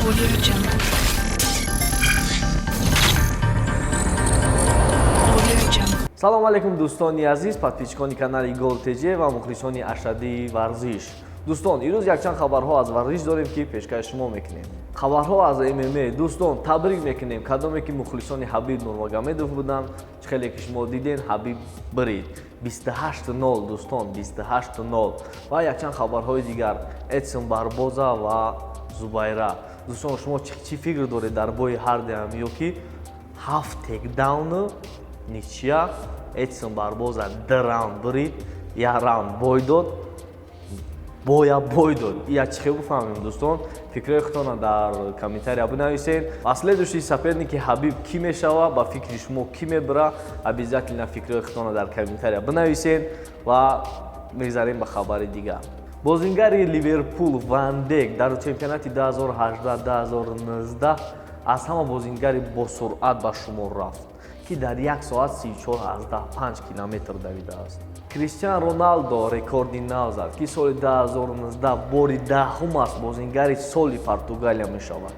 Audio Jungle. Audio Jungle. салому алайкум дӯстони азиз, подписчикони канали Гол ТЖ ва мухлисони ашадии варзиш. дӯстон, ирӯз якчанд хабарҳо аз варзиш дорем ки пешкаши шумо мекунем. Хабарҳо аз ММА. дӯстон, табрик мекунем кадоме ки мухлисони Ҳабиб Нурмагомедов буданд. Хеле ки шумо диден, Ҳабиб брид 28-0 дӯстон, 28-0. ва якчанд хабарҳои дигар, Эдсон Барбоза ва Зубайра. дӯстон, шумо чӣ фикр доред дар бои ҳардуям, ё ки 7 текдауну ничия, Эдсон Барбоза 2 раунд брид, 1 раунд бой дод, бой дод. Я чӣ буфаҳмем дӯстон? Фикрҳои худтонро дар комментария бинависед. ва следующий соперники Ҳабиб кӣ мешава? Ба фикри шумо кӣ мебара? Обязательно фикрҳои худтонро дар комментария бинависед ва мегзарем ба хабари дигар. Бозингари Ливерпул Ван Дейк дар чемпионати 2018-2019 аз ҳама бозингари босуръат ба шумор рафт, ки дар 1 соат 34,5 километр давидааст. Криштиану Роналдо рекорди нав зад, ки соли 2019 бори 10-ум аст бозингари соли Португалия мешавад.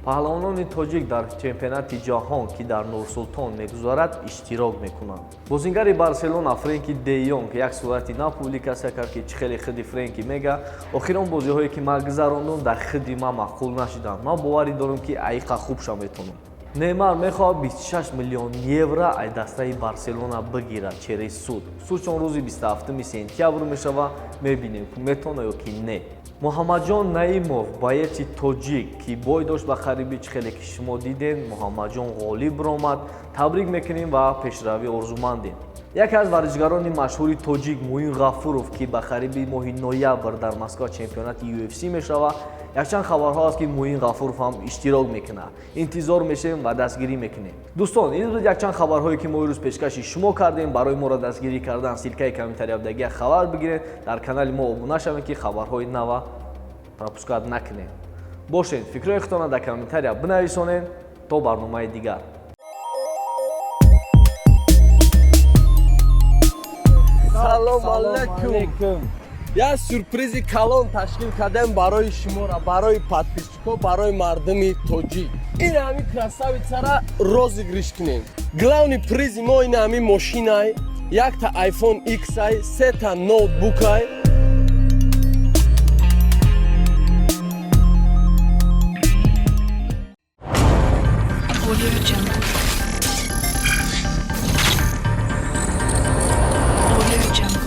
паҳлавонони тоҷик дар чемпионати ҷаҳон, ки дар Нурсултон мегузарад, иштирок мекунанд. Бозингари Барселона Френки де Йонг як сурати нав публикасия кард, ки чӣ хеле худи Френки мега, охир он бозиҳое ки ман гузарондум дар худи ман маъқул нашиданд. Ман боварӣ дорам, ки аиқа хубша метавонам. Неймар мехоҳад 26 миллион евро аз дастаи Барселона бигирад через суд. Судшон рӯзи 27 сентябр мешава, мебинем ки метавонад ё ки не. Муҳаммаҷон Наимов боеци тоҷик, ки бой дошт ба хариби чӣ хеле ки шумо диден, Муҳаммаҷон ғолиб ромад. Табрик мекунем ва пешравӣ орзумандем. яке аз варзишгарони машҳури тоҷик Муин Ғафуров, ки ба хариби моҳи ноябр дар Москва чемпионати UFC мешава, якчанд хабарҳо аст, ки Муин Ғафуров ҳам иштирок мекунад. Интизор мешавем ва дастгирӣ мекунем. дӯстон, ин буд якчанд хабарҳое ки мо ирӯз пешкаши шумо кардем. барои моро дастгирӣ кардан силкаи комментариядагиа хабар бигиред. дар канали мо обуна шавед, ки хабарҳои нава пропускат накунед. бошед, фикрҳои худтонро дар комментария бинависонед. то барномаи дигар. салом алейкум. Я сюрпризи калон ташкил кардем барои шуморо, барои подписчикҳо, барои мардуми тоҷик. ин ҳамин красавицара розыгриш кунем. Главни призи мо ин ҳамин мошинай, якта iPhone X-ай, сета ноутбукай. Audio Jungle.